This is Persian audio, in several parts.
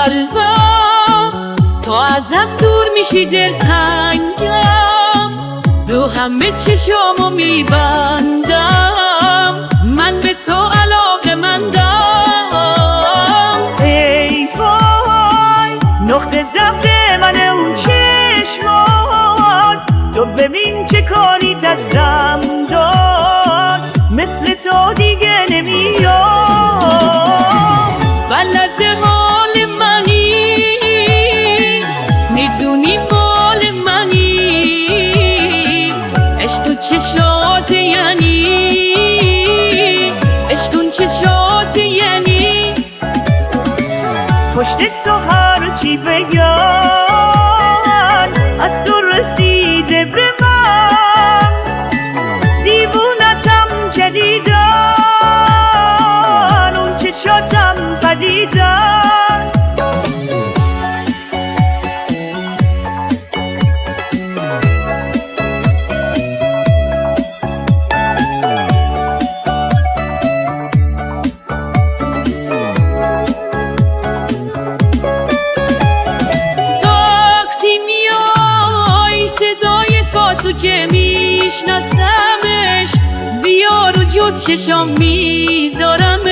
قلبم تو ازم دور میشی دلتنگم، رو همه چشامو میبندم، من به تو علاقه‌مندم. ای وای نقطه ضعف من اون چشمات، تو ببین چه کاری دستم داد، مثل تو دیگه نمیام. بلد حال منی، میدونی مال منی، عشق تو چشات یعنی، عشق اون چشات یعنی. پشت تو هر چی بگن از تو رسیده به من، دیوونتم جدیدن، اون چشاتم پدیدن. تو که میشناسمش بیا رو جز چشام میذارمت،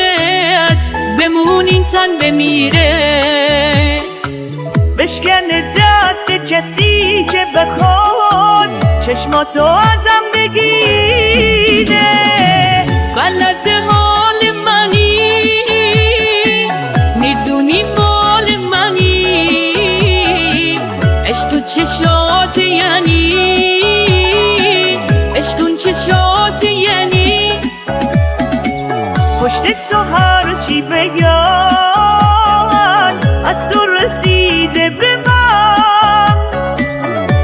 بمون این تن بمیره. بشکنه دست کسی که بخواد چشماتو ازم بگیره. بلد حال منی، میدونی مال منی، عشق تو چشات یعنی، عشق اون چشات یعنی. پشت تو هر چی بگن از تو رسیده به من،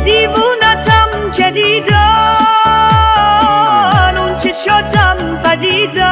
دیوونتم جدیدن، اون چشاتم پدیدن.